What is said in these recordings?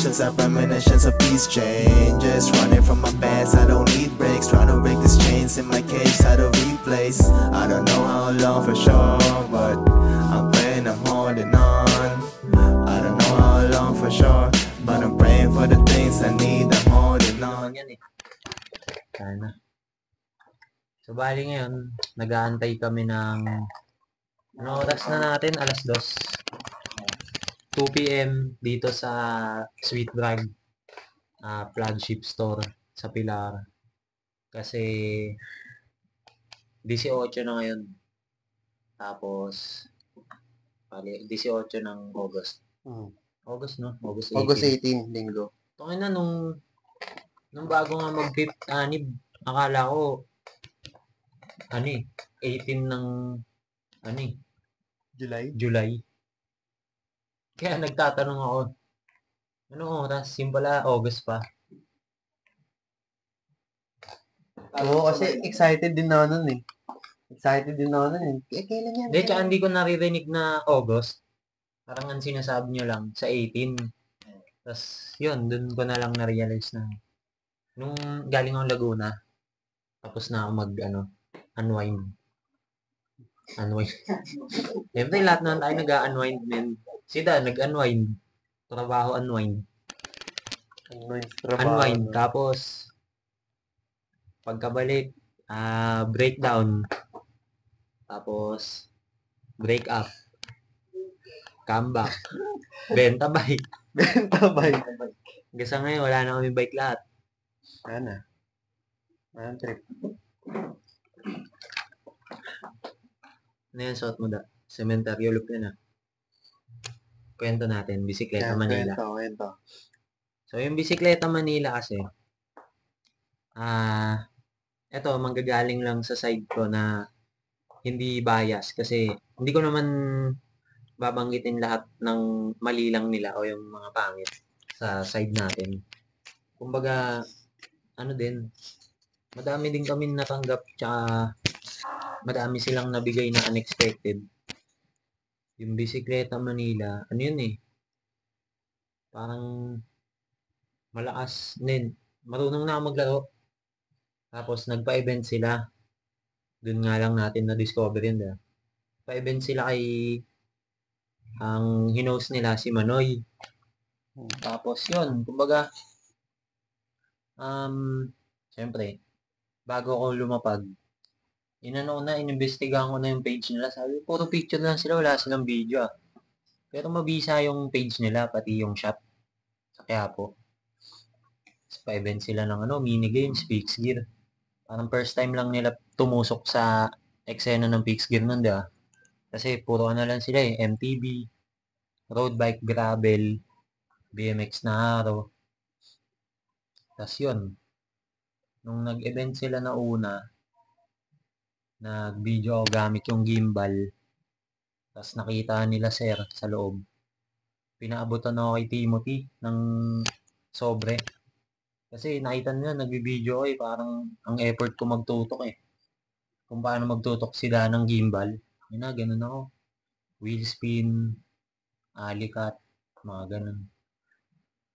Visions are premonitions of peace changes. Running from my past, I don't need breaks. Trying to break these chains in my cage, how to replace. I don't know how long for sure, but I'm praying, I'm holding on. I don't know how long for sure, but I'm praying for the things I need, I'm holding on. Yan eh. Sana. So, bali ngayon, nag-aantay kami ng ano oras na natin? Alas 2 p.m. dito sa Sweet Drug flagship store sa Pilar. Kasi 18 na ngayon. Tapos, bali, 18 ng August. August, no? August 18. August 18, linggo. Tungin na, nung bago nga mag-fifth anib, akala ko, 18 ng, July. Kaya nagtatanong ako, anong oras? Yung pala, August pa. Oo, kasi excited din ako nun eh. Kailan yan? Hindi, tsaka hindi ko naririnig na August. Parang ang sinasabi nyo lang, sa 18. Tapos, yun, dun ko na lang na-realize na, nung galing akong Laguna, tapos na ako unwind. Siyempre, lahat naman tayo nag-unwind, men. Sida, nag-unwind. Trabaho, unwind. Unwind. Tapos, pagkabalik, breakdown. Tapos, break up. Comeback. Benta bike. Hanggang sa ngayon, wala na kami bike lahat. Walang trip. Ano yan, suot mo da? Cementerio look yan Kwento natin, Bisikleta Manila. Kwento. So, yung Bisikleta Manila kasi, eto, manggagaling lang sa side ko na hindi bias kasi hindi ko naman babanggitin lahat ng mali lang nila o yung mga pangit sa side natin. Kumbaga, madami din kami natanggap tsaka madami silang nabigay na unexpected. Yung Bisikleta Manila, parang malakas din. Marunong na ako maglaro. Tapos nagpa-event sila. Doon nga lang natin na-discover yun. Pa-event sila kay ang hinost nila si Manoy. Tapos yun, kumbaga syempre, bago ako lumapag, inimbestigahan ko na yung page nila. Sabi, puro picture lang sila, wala silang video Pero mabisa yung page nila, pati yung shop sa Quiapo. Pa-event sila ng minigames, fixed gear. Parang first time lang nila tumusok sa eksena ng fixed gear nun, diba? Kasi puro lang sila MTB, road bike, gravel, BMX na araw. Tapos yun, nung nag-event sila na una, nag-video ako gamit yung gimbal. Tapos nakita nila sir sa loob. Pinaabutan ako kay Timothy ng sobre. Kasi nakita nila nag-video ko parang ang effort ko magtutok Kung paano magtutok sila ng gimbal. Ganun ako. Wheel spin, alikat, mga ganun.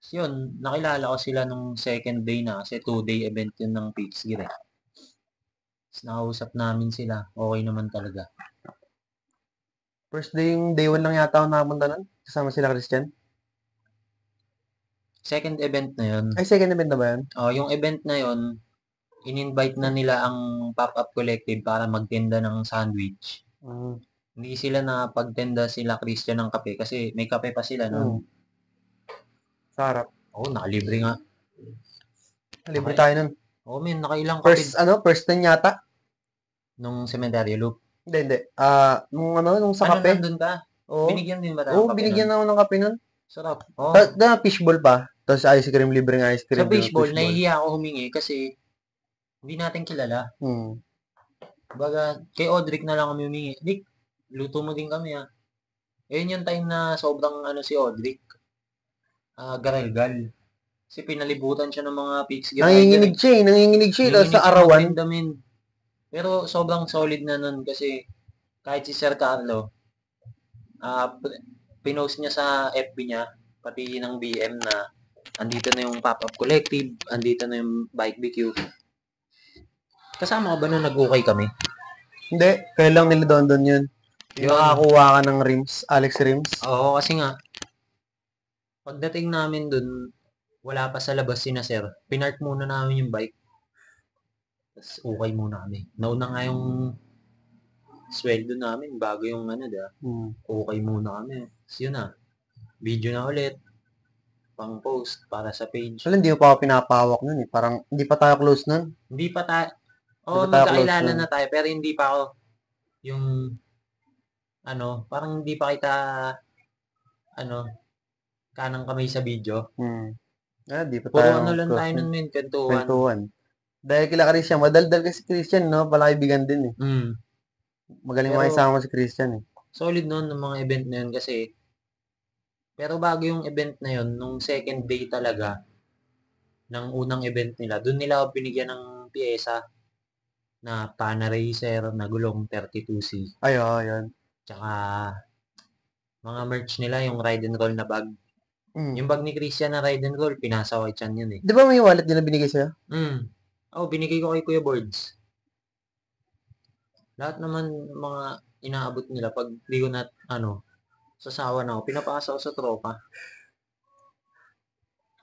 So yun, nakilala ko sila nung second day na kasi 2-day event yun ng fixed gear Tapos nakausap namin sila. Okay naman talaga. First day, yung day 1 lang yata ako nakapunta nun. Kasama sila Christian. Second event na yun. Ay, second event na ba yan? Yung event na yun, in-invite na nila ang Pop-Up Collective para magtinda ng sandwich. Hindi sila pagtenda sila Christian ng kape kasi may kape pa sila nun. Sarap. Nakalibre nga. Libre tayo nun. Men, nakailang kape. First na yata? Nung Cementerio Loop. Hindi. Nung sa kape. Nandun ka? Oo. Binigyan din ba tayo Oo, binigyan ako ng kape nun. Sarap. Fishball pa. Tapos ice cream, libreng ice cream. Sa fishball, nahihiya ako humingi kasi hindi natin kilala. Baga, kay Audric na lang kami humingi. Dick, luto mo din kami Ayun yung time na sobrang si Audric. Garalgal. Kasi pinalibutan siya ng mga pigs. Nanginginig siya. Tapos sa arawan. Pero sobrang solid na nun kasi kahit si Sir Carlo, pinost niya sa FB niya, pati ng BM na andito na yung Pop-Up Collective, andito na yung Bike BQ. Kasama ka ba nung nag-ukay kami? Hindi, kaya lang nila Dondon yun. Yung Yun. nakakuha ka ng rims, Alex rims. Oo, kasi nga, pagdating namin dun, wala pa sa labas sina sir. Pinark muna namin yung bike. Tapos ukay muna kami. Nauna nga yung sweldo namin bago yung ukay muna kami. Tapos yun na, video na ulit, pang post para sa page. Wala, hindi mo pa ako pinapahawak nun eh. Parang hindi pa tayo close nun. Hindi pa tayo, Hindi pa tayo magkakilala close nun. na tayo, pero hindi pa ako yung, parang hindi pa kita, kanang kamay sa video. Di pa Puro tayo lang close tayo nun. nun, men, kwentuhan. Kwentuhan. Dahil kila Christian, madaldal kasi Christian, no? Pala kaibigan din eh. Magaling Pero, makisama si Christian eh. solid nun ng mga event na yun kasi, pero bago yung event na yun, nung second day talaga, ng unang event nila, dun nila ako binigyan ng pyesa na Pana Racer na gulong 32C. Ay, oo, yun. Tsaka, mga merch nila, yung ride and roll na bag. Yung bag ni Christian na ride and roll, pinasa ko kay Chan yun eh. Di ba may wallet nila binigay sa'yo? Binigay ko kay Kuya Boards. Lahat naman mga inaabot nila pag di ko na, sasawa na ako, pinapasa ko sa tropa.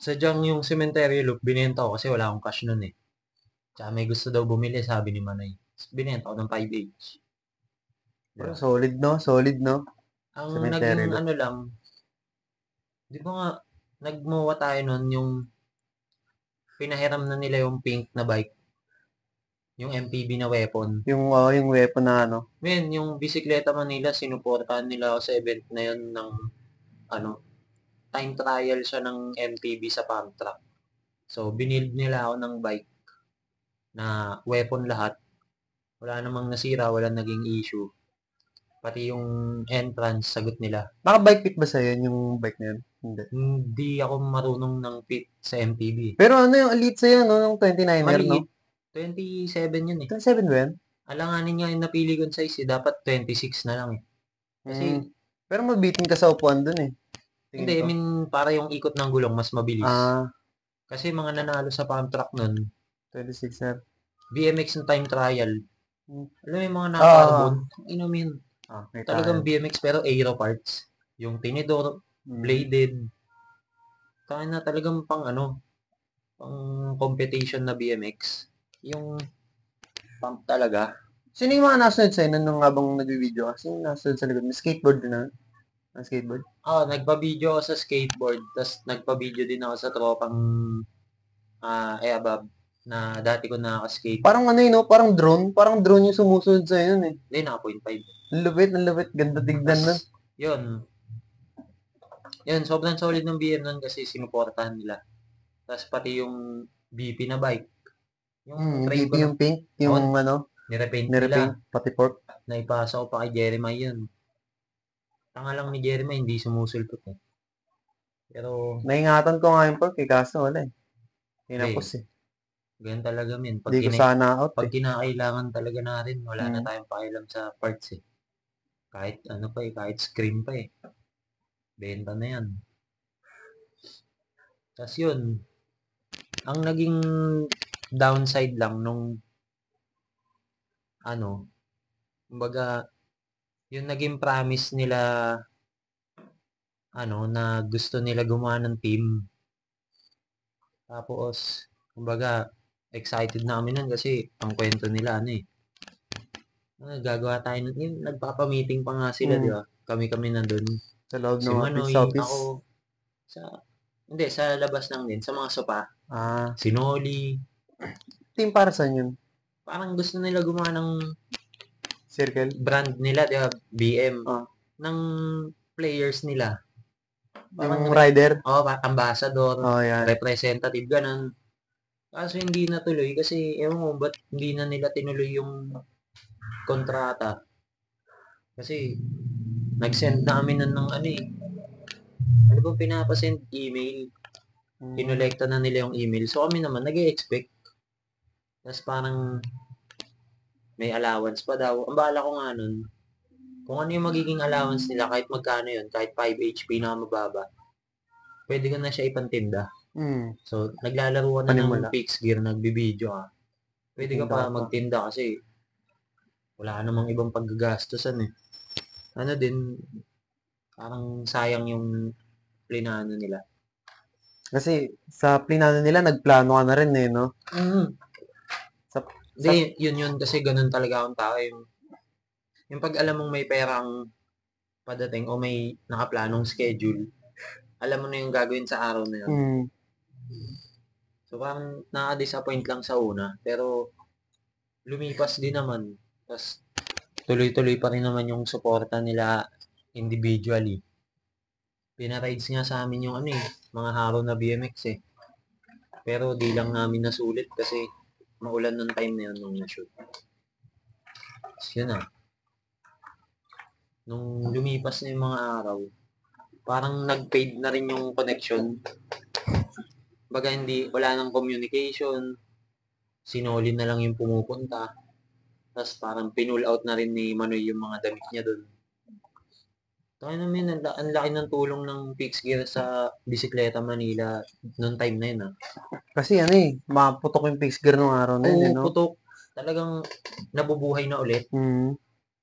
Sadyang yung cemetery loop, binenta ko kasi wala akong cash nun eh. Tsaka may gusto daw bumili, sabi ni Manay. Binenta ko ng 5H. Diba? Solid, no? Solid, no? Ang Cemetery naging loop. lang, di ba nga, nagmuwa tayo nun yung pinahiram na nila yung pink na bike. Yung MTB na weapon. Yung weapon na Men, yung Bisikleta Manila, sinuportahan nila ako sa event na yun ng, time trial siya ng MTB sa pump track. So, binild nila ako ng bike na weapon lahat. Wala namang nasira, wala naging issue. Pati yung entrance, sagot nila. Naka-bike fit ba sa'yo yung bike na yun? Hindi ako marunong ng fit sa MTB. Pero yung elite sa'yo, no? Yung 29er, Maliit. no? 27 yun eh. 27 ba yan? Alanganin nga yung napili kong size eh. Dapat 26 na lang eh. Kasi, pero mabitin ka sa upuan dun eh. Hindi, I mean, para yung ikot ng gulong, mas mabilis. Kasi mga nanalo sa pump track nun, 26er. BMX ng time trial. Alam mo yung mga naka-carbon? Inumin. Talagang BMX pero aero parts. Yung tinidor, bladed. Kaya na talagang pang competition na BMX. Yung pump talaga. Sino yung mga nasunod sa'yo nung habang nag-video ka? Sino yung nasunod sa likod? May skateboard din na? Ang skateboard? Nagpa-video ako sa skateboard. Tapos nagpa-video din ako sa tropang Eabab na dati ko nakaka-skate. Parang no? Parang drone. Parang drone yung sumusunod sa'yo nun eh. Hindi, naka 0.5. Ang lupit. Ganda tignan nun. Yun, sobrang solid ng BM nun kasi sinuportahan nila. Tapos pati yung BP na bike. Yung BP yung pink, yung nirepaint nila. Pati pork. Naipasa ko pa kay Jeremiah yun. Tanga lang ni Jeremiah, hindi sumusulpot eh. Pero, naingatan ko nga yung pork eh, kaso wala eh. Tinapos eh. Ganyan talaga min. Hindi ko sana out pag kinakailangan talaga natin, wala na tayong pakialam sa parts eh. Kahit kahit screen pa eh. Benta na yan. Tapos yun, ang naging downside lang nung kumbaga, yung naging promise nila na gusto nila gumawa ng team. Tapos, kumbaga, excited na kami nun kasi ang kwento nila gagawa tayo yung nagpapa-meeting pa nga sila, di ba? Kami nandun. Sa loob ng office. Ako, sa labas lang din, sa mga sopa. Si Noli. Team para saan yun? Parang gusto nila gumawa ng circle? Brand nila, di ba? BM. Ng players nila. Parang yung rider? Ambassador. Yan. Representative, ganun. Kaso hindi natuloy kasi, ewan mo, ba't hindi na nila tinuloy yung kontrata? Kasi, nag-send na kami ng ano ba pinapasend? Email. Kinolekta na nila yung email. So, kami naman, nag-e-expect. Tapos parang, may allowance pa daw. Ang bahala ko nga nun, kung ano yung magiging allowance nila, kahit magkano yun, kahit 5 HP na mababa, pwede ko na siya ipantinda. So, naglalaro ka na Panimula. ng fixed gear, nagbibideo ka. Pwede ka Magtinda pa ka pa. magtinda kasi wala ka namang ibang paggagastusan eh. Ano din, parang sayang yung plinano nila. Kasi sa plinano nila, nagplano ka na rin eh, no? Hindi, yun kasi ganun talaga akong tao. Yung pag alam mong may perang padating o may nakaplanong schedule, alam mo na yung gagawin sa araw na yun. So, parang nakaka-disappoint lang sa una. Pero, lumipas din naman. Tapos, tuloy-tuloy pa rin naman yung suporta nila individually. Pinarides nga sa amin yung mga haro na BMX eh. Pero, di lang namin nasulit kasi maulan ng time na yun nung na-shoot. Tapos, yun na. Nung lumipas na yung mga araw, parang nag-fade na rin yung connection. Baga wala nang communication, sinolin na lang yung pumupunta, tapos parang pinull out na rin ni Manoy yung mga damit niya doon. Tayo namin, ang laki ng tulong ng fixed gear sa Bisikleta Manila noong time na yun Kasi maputok yung fixed gear nung araw na yun, no? putok. Talagang nabubuhay na ulit.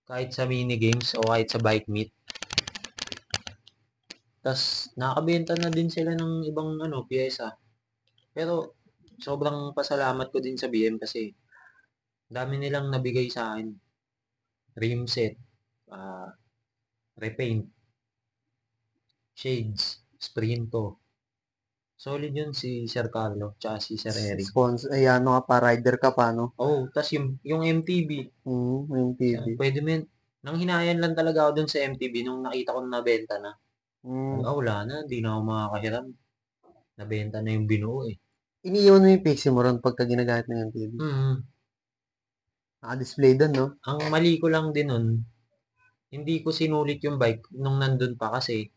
Kahit sa mini games o kahit sa bike meet. Tapos, nakabenta na din sila ng ibang piyesa. Pero, sobrang pasalamat ko din sa BM kasi dami nilang nabigay sa akin. Rim set, repaint, shades, sprinto. Solid yun si Sir Carlo, tsaka si Sir Eric. Sponsor, ka pa, rider ka pa, no? Tas yung MTB. MTB. Pwede mo yun. Nang hinayan lang talaga ako dun sa MTB nung nakita ko na nabenta na. Wala na, di na ako makakahiram. Nabenta na yung binuo eh. Iniiwan mo yung pixie mo ron pagka ginagamit ng MTB. Naka-display doon, no? Ang mali ko lang din nun, hindi ko sinulit yung bike nung nandun pa kasi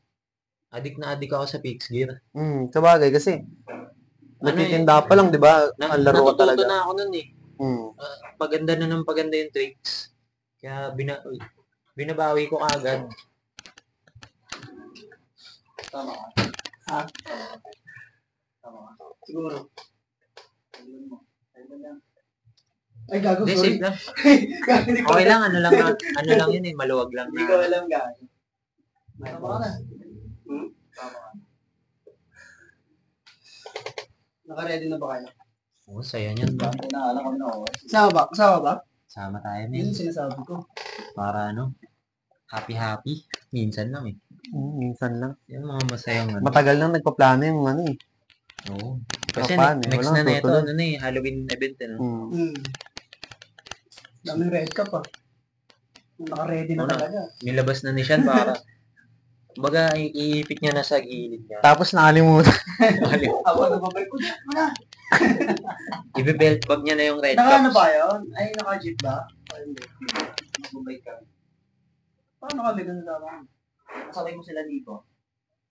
adik na adik ako sa fixed gear. Sabagay kasi nagtitinda pa lang, di ba? Ang laro ka talaga. Natututo na ako nun eh. Paganda na ng paganda yung tricks. Kaya binabawi ko agad. Tama ka. Tama ka. Siguro. Ay, gago, Hindi, sorry. safe lang. Okay lang, ano lang yun eh, maluwag lang Hindi ko alam gago. Tama ka na. Tama ka. Naka-ready na ba kayo? Oo, saya niyan ba? Naalala kami na ako. Kasama ba? Kasama ba? Sama tayo Yun men. yung sinasabi ko. Para happy. Minsan lang eh. Minsan lang. Yan mga masayang Matagal nang nagpaplano yung Oo. Kasi Kapan, next walang na neto, tutuloy. Halloween event Daming red cup ah. Naka-ready na talaga. Nilabas na ni Sean para baga iipit niya na sa gilid niya. Tapos nakalimutan. Ako na babay ko. Wala. Ibe-belt bag niya na yung red cups. Naka-ano ba yun? Ay, naka-jeep ba? Ay, hindi. Magbabay ka. Paano kami ganun dapat? Kasabay mo sila dito.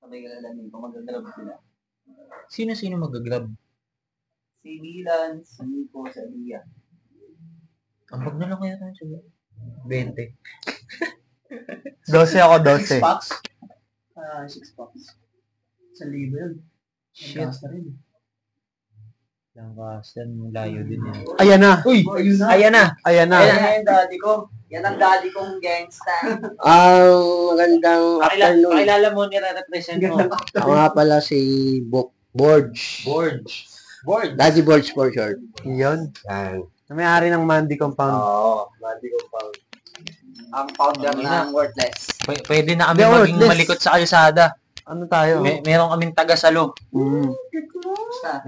Sabay ka lang dito. Magagrab sila. Sino mag-grab? Si Milan, si Nico, si Aliyah. Ang bag na lang kaya tayo siya. 20. 12 ako, 6 12. packs? 6 packs. 1,000 yun. Shit. Nagkasta rin. Lancaster, layo din yan. Ayan na. Uy! Ayun na. Ayan na! Ayan na. Ayan yung daddy ko. Yan ang daddy kong gangsta. Magandang afternoon. Pakilala mo, nire-represent mo. Ako nga pala si Borge. Board. Daddy Borge for short. Yun. Yan. May-ari ng Mandy Compound. Oo, Daddy Compound. Ang founder ng Worthless. Pwede na kami Hindi, maging worthless. malikot sa kalsada. Ano tayo? Meron kaming taga-salo. Basta.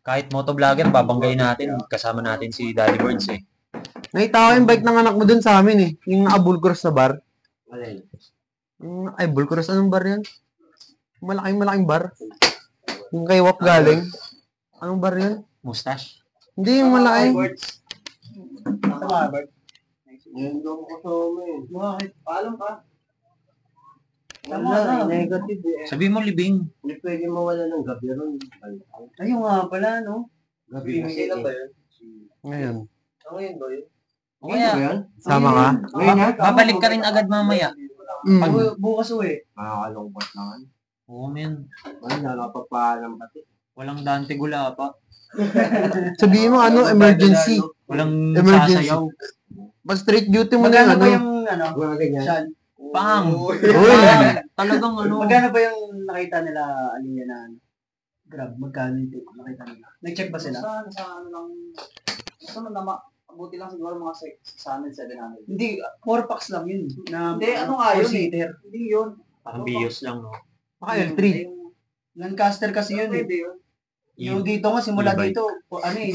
Kahit motovlogger, babanggayin natin. Kasama natin si Daddy Birds eh. Nakita ko yung bike ng anak mo dun sa amin eh. Yung naka-Bulcross na bar. Alin? Ay, Bulcross. Anong bar yan? Malaking bar. Yung kay Wap galing. Anong bar yun? Mustache. Hindi, yung malaki. Ano ba, Bert? Ngayon daw ko sa umin. Bakit? Paalam ka. Wala, negative eh. Sabi mo libing. Hindi pwede mawala ng gabi ron. Ayun nga pala, no? Gabi kasi Kailan ba yun? Ngayon. Ngayon ba yun? O kaya, Sama ka? Ngayon na? babalik ka rin agad mamaya. Mm. Pag bukas uwi. Makakalungkot naman. Oo, men. Ay, nakapagpaalam pati. Walang Dante Gulapa. Sabihin mo, emergency. Walang Emergency. sasayaw. Mas straight duty mo na Magkano yung ba yung, Mga ganyan. Sean? Pang! Uy! Talagang Magkano ba yung nakita nila, Aliyah, na Grab? Magkano yung nakita nila? Nag-check ba sila? Sa ano lang, gusto mo na mabuti lang siguro mga 600, 700. Hindi, 4 packs lang yun. Na, Hindi, ano nga yun eh. four-seater. Hindi yun. Parang bios lang, no? Baka L3. Lancaster kasi yun eh. Pwede yun. Yung dito nga, simula E-bike. dito,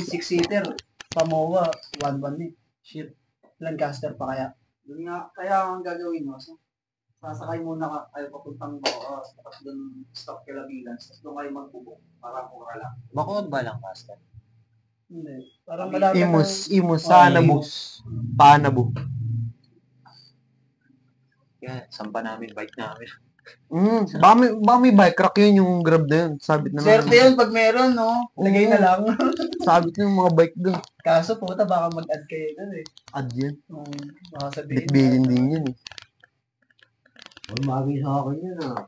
6-seater. Pamoa, 1-1 eh. Shit. Lancaster pa kaya. Yun nga, kaya ang gagawin mo, sasakay muna kayo papuntang Boos, tapos doon stop kila Bilans, tapos doon kayo magpubok para mura lang. Bakod ba lang, Master? Hindi. Parang malapit Imus, Sanabu. Panabu. Kaya, sampa namin bike namin. Baka may bike rack yun yung Grab na yun. Sabit na Swerte yun pag meron, no? Lagay na lang. Sabit na yung mga bike dun. Kaso puta, baka mag-add kayo dun eh. Add yan. Baka sabihin. Bitbilin din yun eh. Magi sa akin yun ah.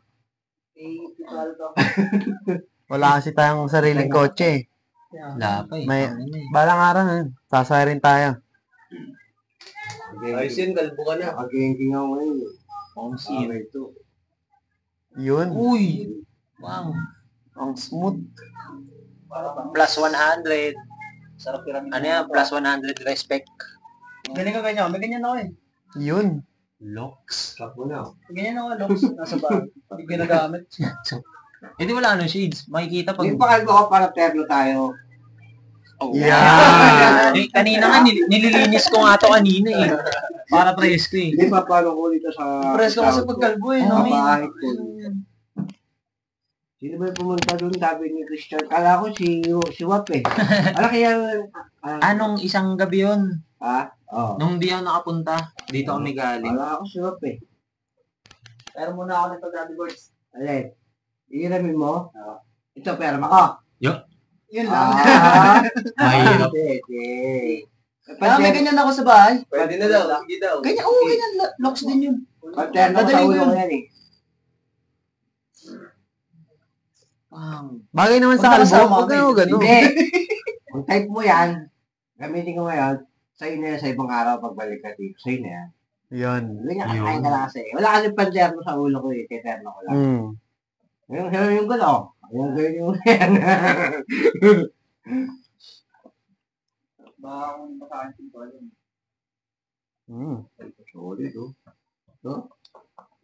Total to. Wala kasi tayong sariling kotse eh. Wala pa eh. May- Ano na eh. Balang araw na yun. Sasaya rin tayo. Ayos yun, kalbo ka na. Nakagengking ako ngayon. Home scene. ito. Yun. Uy! Wow! Ang smooth. Plus 100. Sarap piramin. Ano yan? Plus 100 respect. Galing ka ganyan. May ganyan ako eh. Yun. Locks. Stop mo na. May ganyan ako, Lox. Nasa bahay. Hindi ginagamit. Hindi wala ano shades. Makikita pag... Yung pakalbo ko para terno tayo. Oh, Yeah. Eh, kanina nga, nililinis ko nga to kanina eh. Para presko eh. Hindi pa paano ko dito sa... Presko kasi pag kalbo eh, no? Bahay ko. Sino ba yung pumunta doon? Sabi ni Christian. Kala ko si Wap eh. Ano kaya... Anong isang gabi yun? Ha? Oo. Nung di ako nakapunta, dito kami galing. Kala ko si Wap eh. Pero muna ako nito, Grabby Boards. Alin? Iiramin mo? Ito, pera mo ako. Yun lang. Mahirap. Pwede. Kaya may ganyan ako sa bahay. Pwede na daw, sige daw. Ganyan, oo, ganyan. Lox din yun. Paterno ko sa Dadalhin ko ulo yun. ko yan eh. Bagay naman Huwag sa na kalbo. kasama Huwag kami. na gano'n. Hindi. Kung type mo yan, gamitin ko ngayon, sa'yo na yan sa ibang araw pagbalik ka dito. Sa'yo na yan. Yan. Ganyan, Yun. kakain ka lang kasi. Wala kasi panterno sa ulo ko eh. Kaya terno ko lang. Yung gulo. Yung gawin mo yan. Baka kung makakansin ko yun. Sorry, no?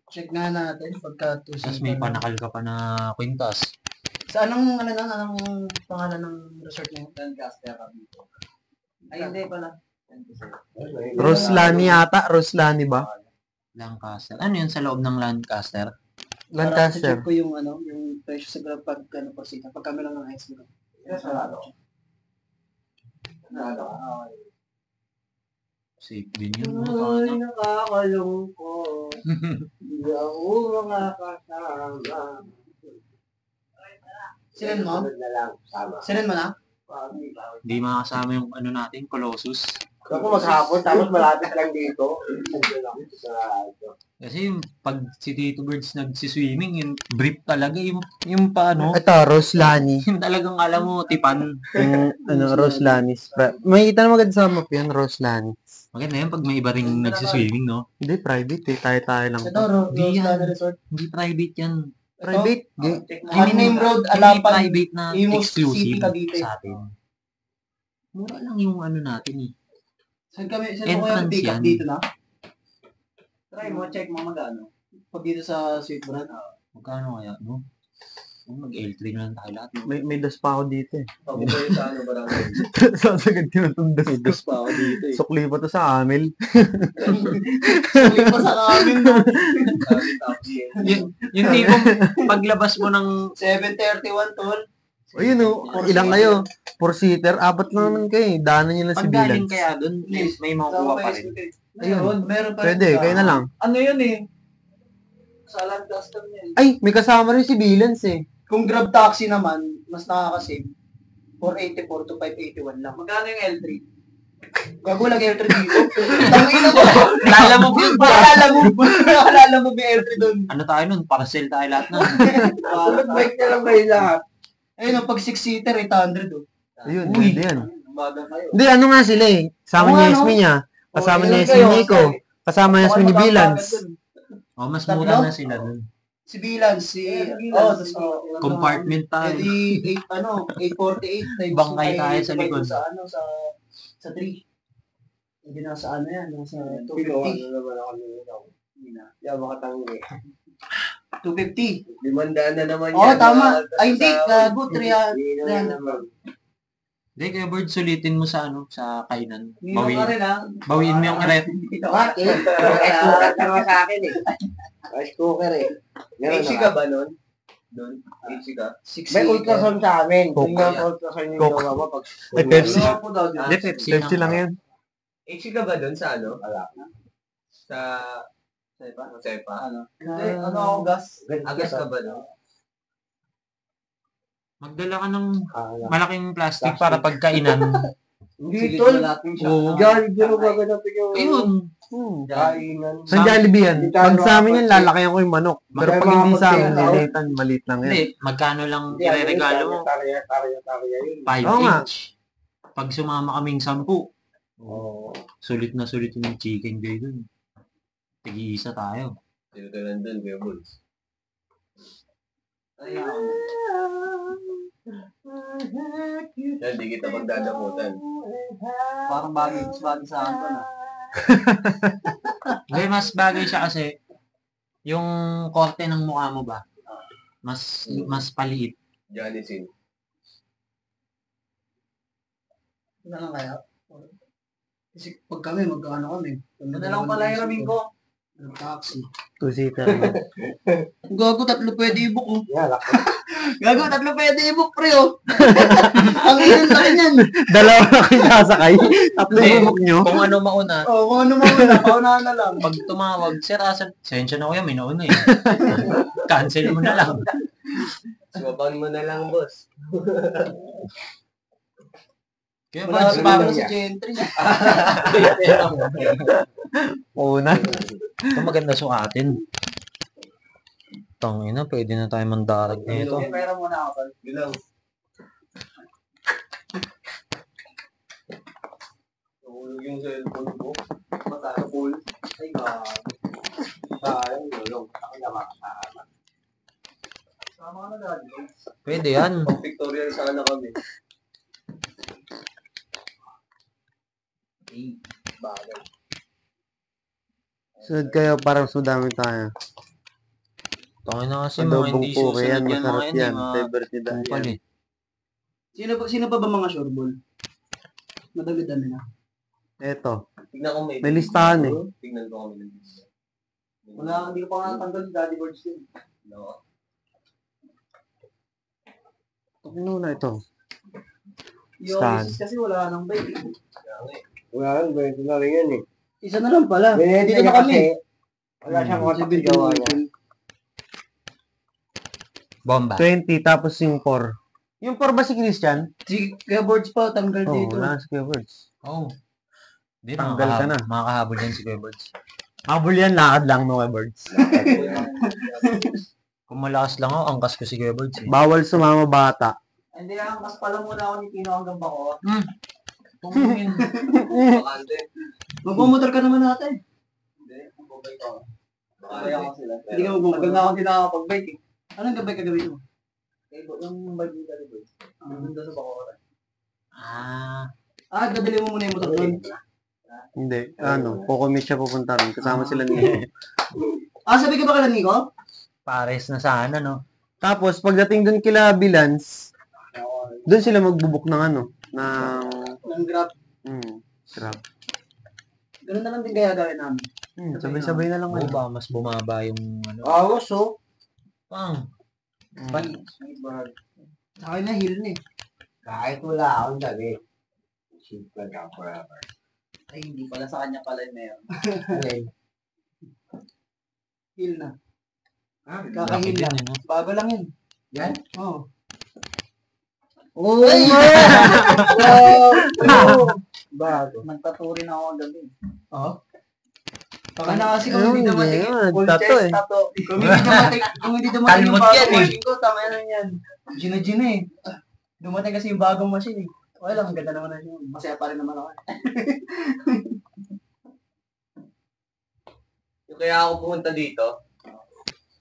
Check nga natin pagka Tapos may panakal ka pa na kwintas. Sa anong pangalan ng resort niyo? Lancaster kami. Ay, hindi pala. Roslani yata. Roslani ba? Lancaster. Ano yun sa loob ng Lancaster? Lancaster. Check ko yung yung presyo sa Grab pag per seat. Pag kami lang ng ice cream. Safe din yun. Ay, nakakalungkot. Hindi ako makakasama. Sinan mo? Sunod na lang, sama. Sinan mo na? Hindi makasama yung ano natin, Colossus. Ako maghapon, tapos malapit lang dito. Kasi pag si Tito Birds nagsiswimming, yung brief talaga, yung paano, Ito, Roslani. yung talagang alam mo, tipan. Yung Roslani. May kita naman agad sa map yun, Roslani. Maganda yan pag may iba ring nagsiswimming, no? Hindi, private eh. Tayo-tayo lang. Ito, Di yan. Roslana Resort. Hindi private yan. Private? Unnamed Road, Hindi Alapan, private na Imus exclusive City, Cavite. sa atin. Mura lang yung ano natin eh. Saan ko kaya Entrance pick up yan. dito na? Try mo, check mo magkano. Pag dito sa Sweet Brand. Magkano kaya, no? Mag-L3 na lang tayo lahat. No? May dos pa ako dito eh. Pag ito yung sa ano ba lang. Sasagad yun itong dos May ko. dos pa ako dito eh. Sukli pa to sa Amel. Suwi pa sa amin no? Yung tipong paglabas mo ng 7:31 tol. O yun o, ilang kayo? 4-seater, apat lang naman kayo eh. Daanan nyo lang si paggaling Bilans. kaya doon, may makukuha pa rin. Ayun, meron pa rin. Pwede, kayo na lang. Ano yun eh? Sa Lancaster niya eh. Ay, may kasama rin si Bilans eh. Kung Grab taxi naman, mas nakaka-save. 484 to 581 lang. Magkano yung L3? Gago lang L3 dito. Tangina mo. Lalamog yun ba? Naalala mo may L3 doon. Ano tayo nun? Parcel tayo lahat nun. Bike na lang kayo lahat. Ayun, pag 6-seater, 800 oh. Ayun, Uy. hindi yan. Umaga kayo. Hindi, ano nga sila eh. Kasama Oo niya nga, Yasmin niya. Kasama Oh, niya ilan Yasmin kayo? Nico. Kasama niya Yasmin ni Bilans. Oh, mas Tatlo? mura na sila dun. Si Bilans, si... Compartment tayo. Edi 848 times Bangkay ay tayo sa divide likod. Sa 3. Hindi nasa ano yan, nasa Pilo, 250. naman ako nilinaw. Hindi na. Hindi ako makatangi. 250. 500 na naman Oo, tama. Ay, hindi. Gago, 300. Hindi, kaya Bird, sulitin mo sa ano, sa kainan. Minum ka rin, ha? Bawiin mo yung rep. Bakit? Rice cooker naman sa akin eh. Rice cooker eh. Meron AC na ka ba nun? Doon? AC ka? May ultrasound sa amin. Coke. Tingnan ko ultrasound yung Coke. gawa mo pag... Ay, Pepsi. Ano po daw dito? Hindi, Pepsi Pepsi lang yan. AC ka ba doon sa ano? Wala. Sa... Sepa? Sepa? Ano? Hindi, ano ako gas? Agas ka ba doon? Magdala ka ng Wala. malaking plastic para pagkainan. Hindi, Silid tol. mo lahat yung Oo. shot. Diyan, dito gaganapin yung... Ayun. Kainan. Sa Jollibee yan. Hindi tayo Pag sa amin yan, makapag-check. lalakayan ko yung manok. Pero Hindi pag tayo hindi sa amin, makapag-check out. lilitan, maliit lang yan. Hindi, magkano lang ireregalo mo? Tarya yun. 5 Oo nga. each. Pag sumama kaming 10, Oo. sulit na sulit yung chicken joy dun. Tigi-isa tayo. Sino ka nandun, Kuya Bulls? Ay, ako. Yan, di kita magdadamutan. Parang bagay sa akin to na. Hindi, mas bagay siya kasi yung korte ng mukha mo ba? Mas paliit. Janisin. Ano lang kaya? Kasi pag kami, magkano kami? Ano lang pala hiramin ko. Taxi. Two-seater. Gago, 3 pwede i-book oh. Yan, Gago, 3 pwede i-book pre oh. Ang ilan sa kanyan. Dalawa na kayo sasakay. Tatlo Hindi. yung book nyo. Kung ano mauna, Oo, kung ano mauna, paunahan na lang. pag tumawag, Sir Asan, sensya na ko yan, may nauna eh. Cancel mo na lang. Suwaban mo na lang, boss. Kaya Wala Bards, rin parang naman sa gentry. Una. ito maganda sukatin. Tangina, pwede na tayo mandarag nito. Okay, pera muna ako. Tol. Bilang. Nahulog yung cellphone ko. Matakapul. Ay, gago. Sayang, gulong. Ako na makakama. Sama ka na gago. Pwede yan. Pag Victorial sana kami. Bagay. Sunod kayo, parang sudami tayo. Tangina kasi mga Adobong hindi puke yan, susunod yan mga masarap yan. yan. Mga Favorite nila kupal yan. eh. Sino pa ba mga sureball? Madami-dami na. Eto, Tignan ko may listahan eh. Tignan ko kami. Wala, hindi ko pa nga natanggal yung Daddy Birds din. No. Ano na ito? Yung Stan. Oasis kasi wala nang bike. Wala lang, ganito na rin yan eh. Isa na lang pala. Binete Dito niya na kasi, kami. wala siyang kontak sa gawa niya. Bomba. 20, tapos yung 4. Yung 4 ba si Christian? Si Kuya Birds pa, tanggal Oo, dito. wala si Kuya Birds. Oh. Hindi, Tanggal ka na. makakahabol yan si Kuya Birds. Habol yan, lakad lang no Kuya Birds. Kung malakas lang ako, angkas ko si Kuya Birds eh. Bawal sumama bata. Hindi lang, mas pala muna ako ni Tino hanggang bako. Tumingin. Bakante. Magmumotor ka naman natin. Hindi. Magbabay ko. Kaya ako sila. Hindi ka magmumotor na ako hindi nakakapag-bike eh. Anong gabay kagawin mo? Yung bike ni Daddy Birds. Ang ganda sa bako. Dadali mo muna yung motor doon. Hindi, ano, kukumit siya pupunta rin. Kasama sila ni Sabi ka ba kala Nico? Pares na sana, no? Tapos, pagdating dun kila Bilans, dun sila magbubuk ng ano, ng... Ng Grab. Grab. Ganun na lang din kaya gawin namin. Sabay-sabay na lang Oo ano. ba, mas bumaba yung ano. Awas oh. Pang. Sa akin na hill na eh. Kahit wala akong dali. Simple ka forever. Ay, hindi pala sa kanya pala yung meron. Alin? Hill na. Laki Kakahil din lang. eh, no? Bago lang yun. Yan? Oo. Oh, Bago. Nagtaturin ako gabi. Oo. Baka na kasi kung hindi dumating full tato chest eh. tato. Kung hindi dumating yung Kalmot yan bagong eh. machine ko, tama na yan. Gina eh. Dumating kasi yung bagong machine eh. Okay lang, ang ganda naman na yun. Masaya pa rin naman ako. Yung kaya ako pumunta dito,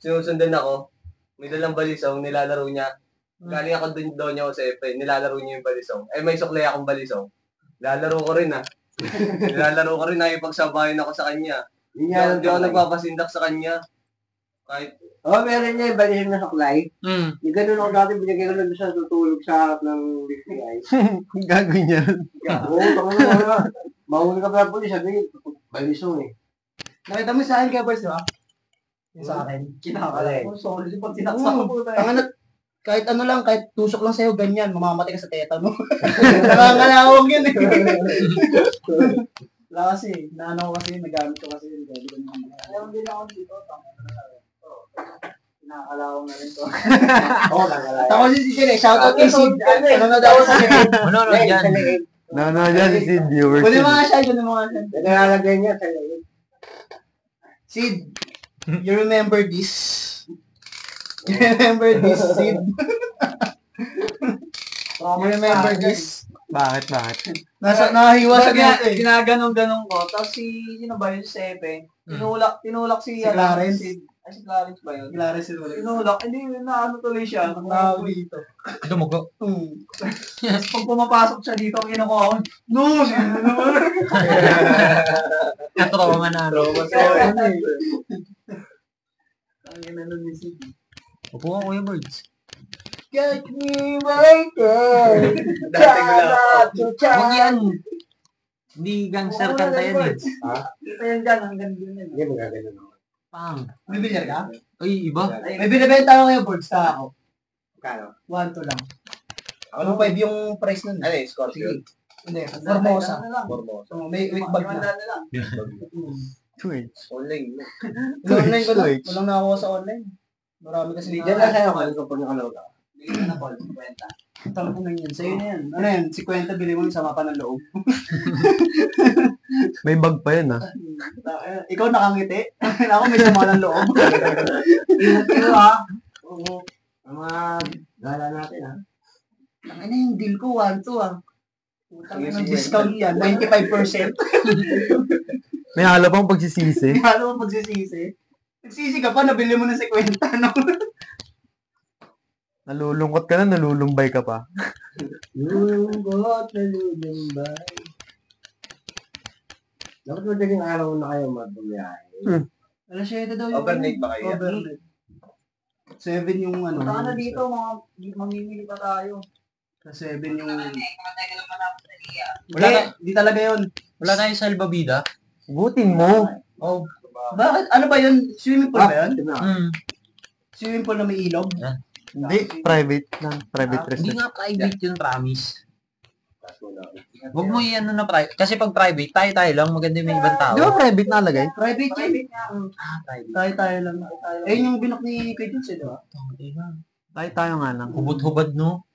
sinusundan ako, may dalang balisong, nilalaro niya. Galing ako doon niya sa FA, nilalaro niya yung balisong. Eh, may suklay akong balisong. Nilalaro ko rin Nilalaro ko rin ipagsabayan ako sa kanya. Hindi ako nagpapasindak sa kanya. Kahit, Meron niya yung balisong na suklay. Hmm. Yung ganun ako dati, binigay ko lang doon sa tutulog sa harap ng lift ni Guys. Gagawin niya. Oo, tama na. Mahuli ka pa pulis, sabi balisong eh. Nakita mo sa akin kaya boys, di ba? Yung sa akin. Kinakala ko. Solid pag sinaksak ko. Kahit ano lang, kahit tusok lang sa'yo, ganyan, mamamatay ka sa teta mo. Nangangalawang yun eh. Wala kasi, naano ko kasi, nagamit ko kasi. Alam din ako dito, nakakalawang na rin to. Oo, nakalaya. Ako si Sid, shoutout kay Sid. Ano na daw sa Sid? Manonood yan. No, dyan si Sid, viewers. Kunin mo nga siya, kunin mo nga siya. Nakalagay niya sa leeg. Sid, you remember this? You remember this, Sid? You remember this? Bakit? Nahiwa sa ganito eh. Ginaganong-ganong ko. Tapos sino ba yun? Si Epe. Tinulak si Clarence. Si Clarence ba yun? Clarence yun ulit. Tinulak. Hindi, naano tuloy siya. Tawag dito. Dumugo. Tapos pag pumapasok siya dito, kinukuha ko. No! Sino naman? Natrauma na. Ang ginanon ni Sid. Upo ka, Kuya Birds. Catch me right there. dati ko lang. Huwag yan. Hindi gangster kanta yan eh. Kita yan dyan, hanggang dun yan. Hindi, magagano naman. Pang. May bilyar ka? Ay, iba. May binibenta ako ngayon, Birds, ka ako. Kano? 1-2 lang. 1-5 yung price nun. Ano yung Scorpio? Hindi, Formosa. Formosa. So, may week bag na. Twitch. Online. Online ko lang. Twitch. Walang nakakuha sa online. Marami kasi Diyan lang sa'yo, kung ko na kalawag ako. Bigyan na Paul, 50. Tanong na yun. Sa'yo na yan. Ano yan? 50 bili mo yung sama pa ng loob. May bag pa yan, ha? Ikaw nakangiti. Ako may sama ng loob. Ino ha? Oo. Ang mga gala natin ha? Ang ina yung deal ko, 1-2 ah. Ang discount yan, 95%. May halo pang pagsisisi. Ano mo pagsisisi? Nagsisi ka pa, nabili mo ng 50, no? Nalulungkot ka na, nalulumbay ka pa. Lulunggot na lulumbay. Dapat madaling araw na kayo magbumiyahe. Alas 7 daw yung Overnight ba kayo? Overnight. 7 yung ano. Saka na dito, mamimili pa tayo. Sa 7 yung... Wala na. Hindi talaga yun. Wala tayo sa Albabida. Gutin mo. Oh. Bakit? Ano ba yun? Swimming pool ba yun? Hmm. Swimming pool na may ilog? Hindi, private lang. Private Hindi resort. nga private yun, promise. Huwag mo i-ano na private. Kasi pag private, tayo lang. Maganda yung may ibang tao. Di ba private nalagay? Private yun. Private. Tayo lang. Ayun yung binok ni Kuya Jules, di ba? Tayo nga lang. Hubad-hubad, no?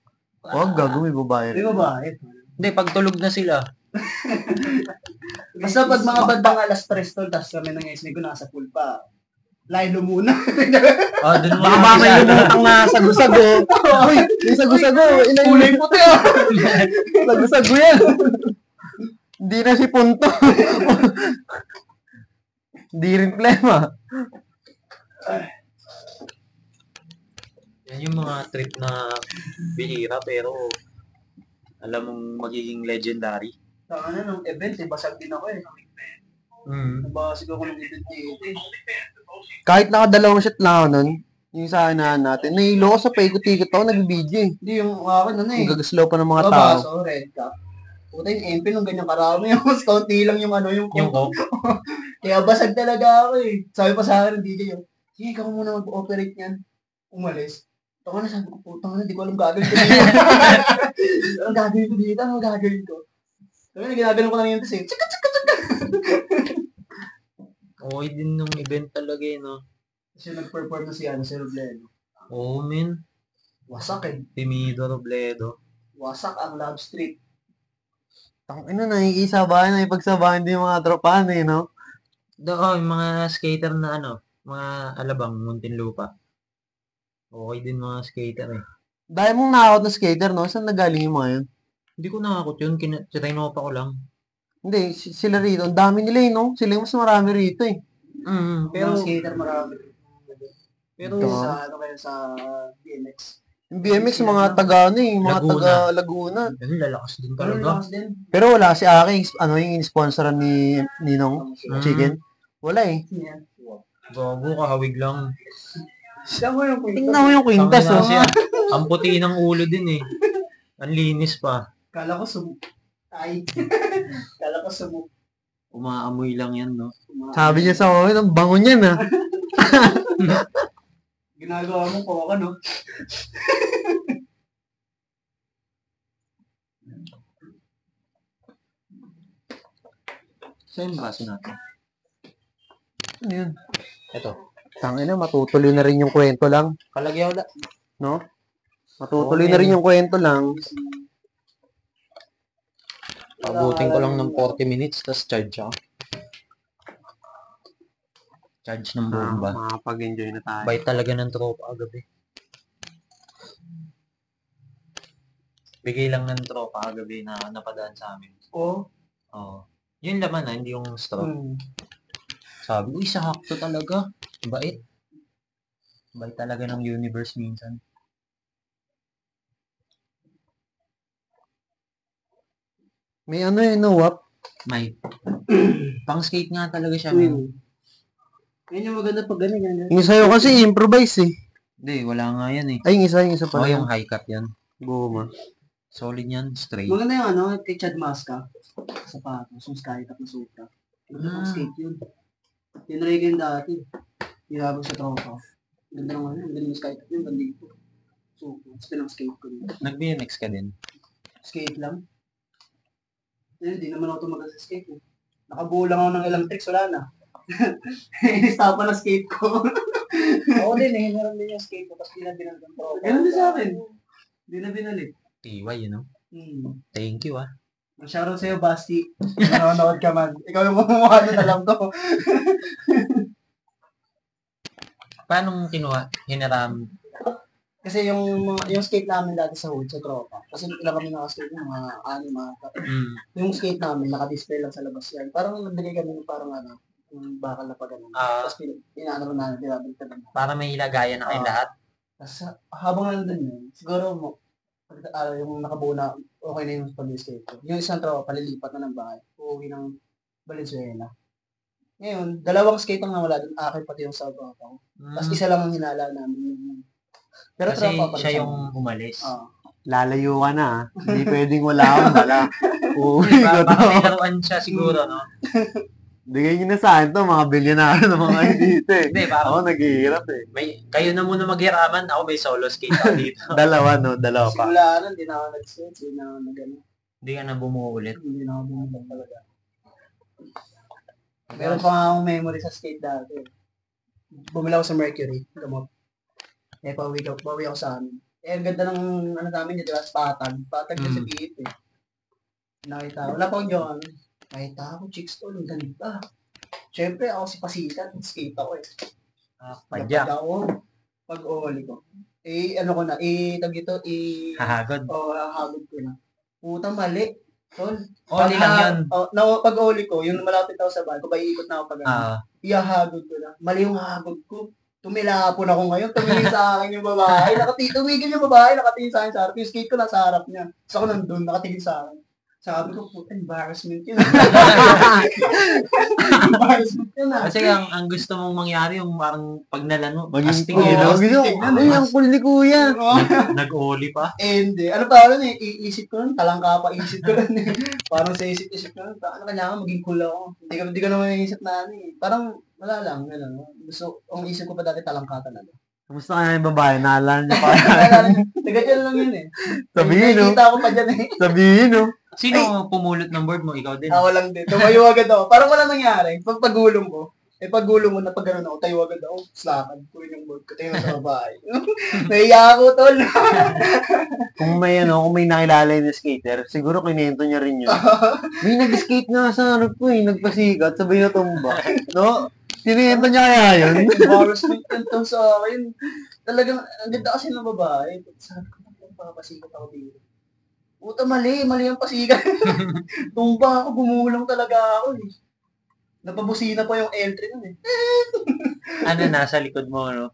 Huwag gagawin, babae. Di ba ba? Hindi, pag tulog na sila. Basta pag mga bandang alas 3 tol, tapos kami ng SB ko nasa pool pa. Lilo muna. Oh, dun mo Baka lang mamay isa. lumutang na sago-sago. Uy, yung sago-sago. Kulay puti ah. Sago-sago yan. Hindi na si Punto. Hindi rin plema. Yan yung mga trip na bihira pero alam mong magiging legendary. Saka na nung event, basag din ako eh. Nabasag ako ng event dito eh. Kahit nakadalawang shot lang ako nun, yung sa anahan natin, nahilo ko sa paikot-ikot ako, nag-video eh. Hindi yung akin ano eh. Yung gagaslow pa ng mga Baba, tao. so red cup. Puta yung MP nung ganyan karami. Mas kaunti lang yung ano yung Yung coke. coke. Kaya basag talaga ako eh. Sabi pa sa akin ng DJ yung, sige ikaw muna mag-operate niyan. Umalis. Taka na sabi ko, putang na, di ko alam gagawin ko dito. Anong gagawin ko dito? Anong gagawin ko? Sabi na, ginagano ko lang yun kasi, tsaka. Okay din nung event talaga eh, no? Kasi nag-perform na si Robledo. Oo, men. Wasak eh. Timido Robledo. Wasak ang Love Street. Tangina, nakikisabahan, nakipagsabahan din yung mga tropahan eh, no? Yung mga skater na mga alabang, Muntinlupa. Okay din mga skater eh. Dahil mong nakakot na skater, no? Saan nagaling yung mga yun? Hindi ko nakakot yun, tininopa ko lang. Hindi, sila rito. Ang dami nila eh, no? Sila yung mas marami rito eh. Pero skater marami. Pero Sa sa BMX. Yung BMX, mga taga, mga Laguna. taga Laguna. Yun, lalakas din Pero talaga. lakas din. Pero wala si Aki, yung in-sponsoran ni Ninong Chicken. Wala eh. Gago, kahawig lang. Siya mo yung kwento. Tingnan mo yung kwintas, Tangina oh. siya. Ang puti ng ulo din eh. Ang linis pa. Kala ko Ay. Kala ko Umaamoy lang yan, no? Sabi niya sa akin, ang bango niyan, ah. Ginagawa mo ko ka, no? Saan yung baso natin? Ano yun? Ito. Tangina, matutuloy na rin yung kwento lang. Kalagyaw la. No? Matutuloy na rin yung kwento lang. Pabutin ko lang ng 40 minutes, tapos charge ako. Charge ng bomba. Makapag-enjoy na tayo. Bait talaga ng tropa kagabi. Bigay lang ng tropa kagabi na napadaan sa amin. Oo. Oo. Yun laman hindi yung straw. Sabi ko, sakto talaga. Bait. Bait talaga ng universe minsan. May ano eh, no, Wap? May. Pang skate nga talaga siya. Yun yung maganda pag ganyan. Yung sa'yo kasi improvise eh. Hindi, wala nga yan eh. Ay, yung isa pala. Yung high cut yan. Guma. Solid yan, straight. Maganda yung kay Chad Masca. Sapatos, yung skytap na sutra. Maganda pang skate yun. Tinry ko yun dati. Hinabag sa tropa. Ganda naman yun. Ganda yung skytap yun. Bandito. So, pinang-skate ko yun. Nag-BMX ka din? Skate lang. Hindi naman ako tumagal sa skate. Nakabuo lang ako ng ilang tricks. Wala na. Inistapa na skate ko. Ako din eh. Meron din yung skate ko. Tapos binabinal ng tropa. Ganun din sa akin. Hindi na binalik. TY, Thank you, ah. Shoutout sa'yo, Basti. Nanonood ka man. Ikaw yung kumuha na alam ko. Paano mo kinuha? Hinaram? Kasi yung skate namin dati sa hood, sa tropa. Kasi ilang kami naka-skate ng mga Yung skate namin, naka-display lang sa labas yan. Parang nagbigay kami ng parang yung bakal na pag Tapos inaano namin, binabalik na. Para may ilagayan na kayo lahat? Tapos habang nandun yun, siguro yung nakabuo na okay na yung pag-skate ko. Yung isang tropa, palilipat na ng bahay. Uuwi ng Valenzuela. Ngayon, dalawang skate ang nawala dun. Akin pati yung sa tropa ko. Tapos isa lang ang hinala namin. Pero kasi tropa pa siya yung umalis. Lalayo ka na, ah. Hindi pwedeng wala akong bala. Uwi ko to. Baka may laruan siya siguro, no? Bigay nyo na sa akin to, mga bilyonaryo ng mga dito eh. Hindi, parang Ako naghihirap eh. kayo na muna maghiraman. Ako may solo skate ako dito. Dalawa pa. Simula nun, hindi na ako nag-skate. Hindi na ako Hindi ka na bumuo ulit. Hindi na ako bumalik talaga. Meron pa nga akong memory sa skate dati. Bumila ako sa Mercury. Gamot. Pauwi ako sa amin. Ang ganda ng namin dito, patag. Patag na sa piit eh. Nakita ko. Wala pa akong jowa. Nakita ko, chicks to, ang ganda. Siyempre, ako si Pasikat, skate ako eh. Padyak. Pag-oli ko. Tag ito, Hahagod. hahagod ko na. Puta, mali. Tol. Oli lang yan. Pag-oli ko, yung malapit ako sa bahay, kung iikot na ako ihahagod ko na. Mali yung hagod ko. Tumilapon ako ngayon, tumingin sa akin yung babae. Tumigil yung babae, nakatingin sa akin sa harap. Yung skate ko nasa harap niya. Tapos ako nandun, nakatingin sa akin. Sabi ko, puta, embarrassment yun. Embarrassment yun ah. Kasi ang gusto mong mangyari, yung parang pag nalano, Maging astig ang cool ni kuya. Nag-oli pa. Hindi. Ano pa rin eh, iisip ko nun, talangka pa isip ko nun eh. Parang sa isip ko nun, ano kanya maging cool ako. Hindi ko naman iisip na ano eh. Parang, wala lang, gano'n. Gusto, ang isip ko pa dati talangka talaga. Kamusta ka na yung babae? Naalala niyo pa? Taga-dyan lang yun eh. Sabihin, no? Nakikita ko pa dyan eh. Sabihin, no? Sino pumulot ng board mo? Ikaw din. Ako lang din. Tumayo agad ako. Parang wala nangyari. Pagpagulong ko, Eh, pag gulo mo na pag gano'n ako, tayo agad ako, slakad ko yung board ko, tayo sa babae. Nahiya ako, tol. Kung may nakilala yung skater, siguro kinento niya rin yun. May nag-skate nga sa nagpasikat, sabay na tumba. No? Kinento niya kaya yun? Embarrassment yun to sa akin. Talagang, ang ganda kasi ng babae. Sabi ko, papasikat ako dito. Puta, mali ang pasikat. Tumba ako, gumulang talaga ako eh. Napabusina pa yung entry nun eh. Ano, nasa likod mo, no?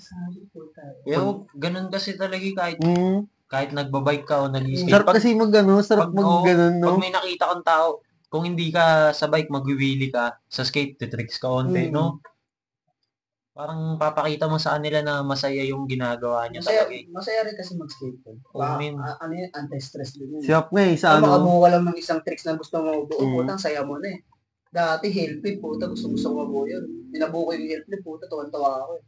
Sabi ko tayo. Pero, ganun kasi talaga kahit nagbabike ka o nag-skate. Sarap kasi sarap mag-ganon, no? Pag may nakita kang tao, kung hindi ka sa bike, magwiwili ka, sa skate, titricks ka onte, no? Parang papakita mo sa kanila na masaya yung ginagawa niya talaga. Masaya rin kasi mag-skate. Ano yun, anti-stress din yun. Siyap nga sa makabuka lang ng isang tricks na gusto mo mabuo, putang saya mo na eh. Dati, helpit, puta, gusto mo mabuo yun. Binabuo ko yung helpit, puta, tuwan-tawa ako eh.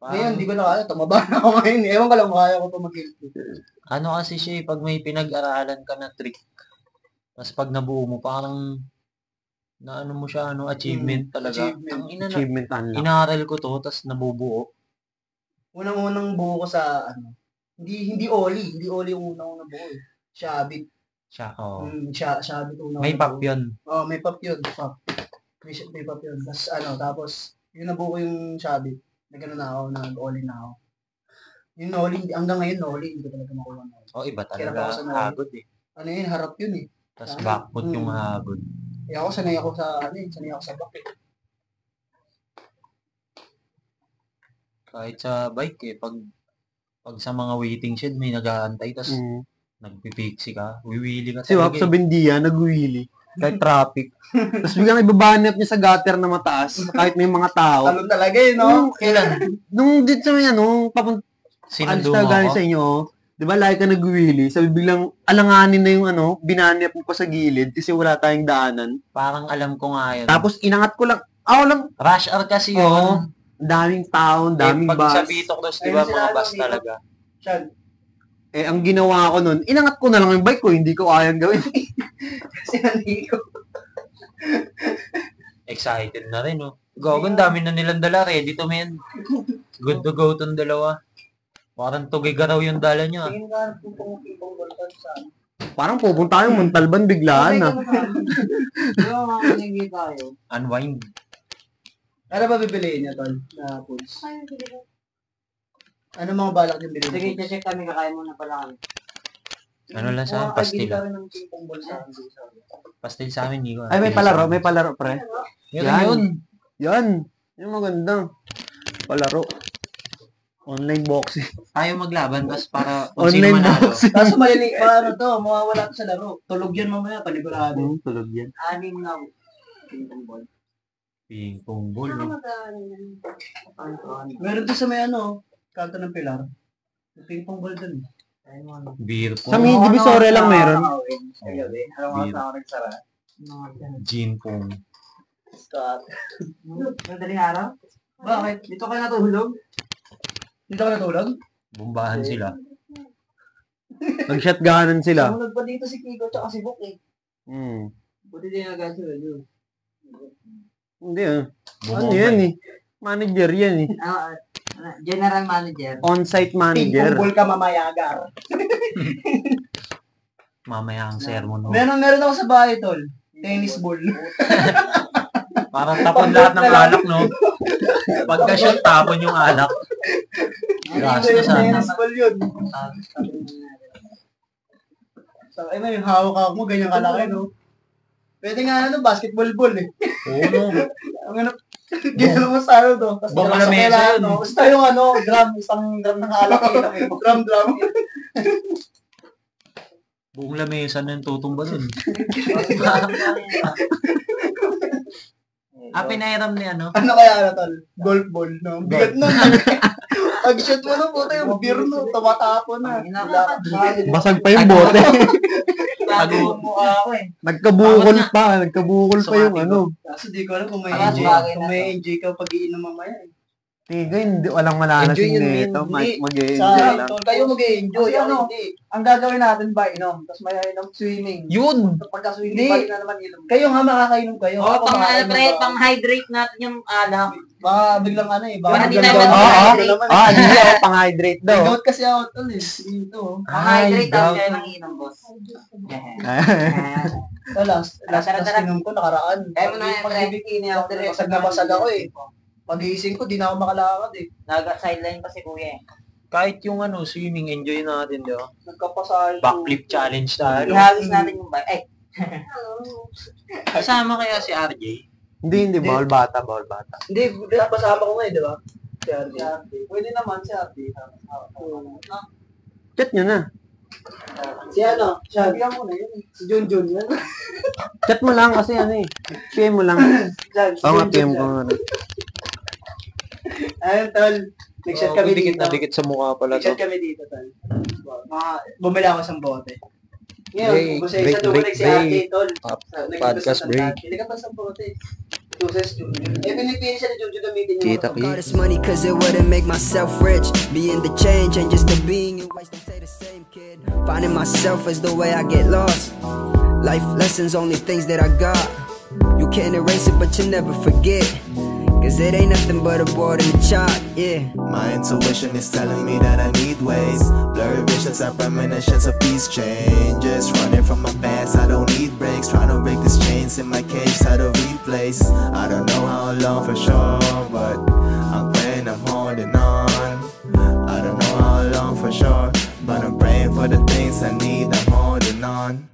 Ngayon, hindi ko na kaya, tumaba na ako ngayon. Ewan ko lang, kaya ko pa mag-helpit. Ano kasi siya pag may pinag-aralan ka na trick, tapos pag nabuo mo, parang na mo siya, achievement talaga. Achievement unlock. Inaral ko to, tapos nabubuo. Unang-unang buo ko sa, hindi Oli yung unang-unang buo eh. Shabit. Shabit unang-unang may pop yun. May pop yun. May pop yun. Tapos, yung nabuo ko yung Shabit. Nag-ano na ako, nag-Oli na ako. Yung Oli, hanggang ngayon, Oli, hindi ko talaga makuha na. Iba talaga. Hagod eh. Ano yun, harap yun eh. Tapos backfoot yung hagod. Ako, sanay ako sa back eh. Kahit sa bike eh, pag sa mga waiting shed may nag-aantay, tapos nagpipixie ka, wiwili ka. Si Wap sa Bendia, nag-wheelie. Kahit traffic. Tapos biglang ibabanap niya sa gutter na mataas, kahit may mga tao. Talon talaga eh, no? Kailan? Nung dito sa may sinundo mo ako? sa inyo, di ba lagi ka nag-wheelie, sabi biglang alanganin na yung binanap mo pa sa gilid kasi wala tayong daanan. Parang alam ko nga yun. Tapos inangat ko lang, lang. Rush hour kasi yun. Daming tao, daming bus. Pag sa Bitok dos, di ba mga bus talaga? Siyan. Ang ginawa ko nun, inangat ko na lang yung bike ko, hindi ko kayang gawin. Kasi nandito. Excited na rin, no? Ang dami na nilang dala, ready to men. Good to go tong dalawa. Parang tugigaraw yung dala niya. Parang pupunta tayong Montalban biglaan na. Unwind. Ano ba bibiliin niya, Tol? Na foods? Ano mga balak yung bilhin? Sige, check kami, kakain muna pala kami. Ano lang sa pastil? Pastil sa amin, Nico. Ay, may palaro, pre. Yan. Yan. Yung maganda. Palaro. Online boxing. Tayo maglaban, tapos para kung Online sino manalo. boxing. Kaso mawawala to sa laro. Tulog yan mamaya, panigurado. Tulog yan. 6 na ping-pong ball. No? Meron to sa may kanto ng Pilar. Yung ping-pong ball dun. Beer po. Sa Divisoria lang meron. Gin pong. Madaling araw? Bakit? Dito ka natulog? Dito ka natulog? Bumbahan sila. Nag-shotgunan sila. Sumunod pa dito si Kiko tsaka si Buk eh. Buti din agad sila yun. Hindi Ano yan eh? Manager yan eh. General manager. On-site manager. Ping-pong ball ka mamayagar. Mamaya ang sermon mo. Meron ako sa bahay, Tol. Tennis ball. Parang tapon lahat ng alak, no? Pagka-shot, tapon yung alak. Gastos sana. Tennis ball yun. May hawak mo, ganyan kalaki, no? Pwede nga basketball ball eh. Oo, no? Ang gano'n mo sa to. Baka na mesa yun. Basta yung isang drum ng alak eh. Drum. Buong lamesa na yung tutumba dun. Pinairam ni Ano kaya Tol? Golf ball, no? Bigat nun. Pag shot mo no, puta yung beer no, tumatapon na. Basag pa yung bote. Nagkabukol pa yung Kaso di ko alam kung may enjoy ka pag-iinom mamaya eh. Tigo, hindi, walang malalasing Enjoy yun, nito. Hindi. Mag-enjoy Sa lang. kayo mag-enjoy. Kasi Ano, ano, ang gagawin natin ba, inom? Tapos may inom swimming. Yun! Pagka-swimming, Hindi. balik na naman ilong. Kayo nga makakainom kayo. Oo, Ako makakainom pre, ba? pang-hydrate natin yung alak. Baka biglang ano eh. Baka Para di biglang tayo gano'n. mag-hydrate. Hindi ako pang-hydrate daw. May gout kasi ako tol eh. Dito. Pang-hydrate, tapos gout. kayo nang inom, boss. Last Tara. inom ko nakaraan. Kaya mo na yan, pre. Pagbibikini ako. Basag na basag ako eh. Pag-iising ko, di na ako makalakad eh. Nag-sideline pa si kuya eh. Kahit yung swimming, enjoy natin, di ba? Nagkapasahin. Backflip challenge tayo. Ihagis natin yung bike. Ay, Kasama kaya si RJ? Hindi, bawal bata. Hindi, kasama ko nga eh, di ba? Si RD. Pwede naman si RD. Chat nyo na. Si ano? Sabihan mo na yun eh. Si Junjun yan. Chat mo lang kasi PM mo lang. Oo nga, PM ko nga. Ayun, tol. Nag-shot kami dikit dito. na dikit sa mukha pala to. Nag-shot kami dito, tol. Bumili ako sa bote. Ngayon, Break, kung sa isa dumalig si break. RJ, tol. Podcast break. Hindi ka pa sa bote. Tuses, Junjun. Eh, pinipili siya ni Junjun gamitin yung Kita, motor. Got this money cause it wouldn't make myself rich. Being the change and just the being in ways they say the same kid. Finding myself is the way I get lost. Life lessons, only things that I got. You can't erase it, but you never forget. Cause it ain't nothing but a board and a chart, yeah. My intuition is telling me that I need ways. Blurry visions are premonitions of these changes. Running from my past, I don't need breaks. Trying to break these chains in my cage, how to replace. I don't know how long for sure, but I'm praying I'm holding on. I don't know how long for sure, but I'm praying for the things I need, I'm holding on.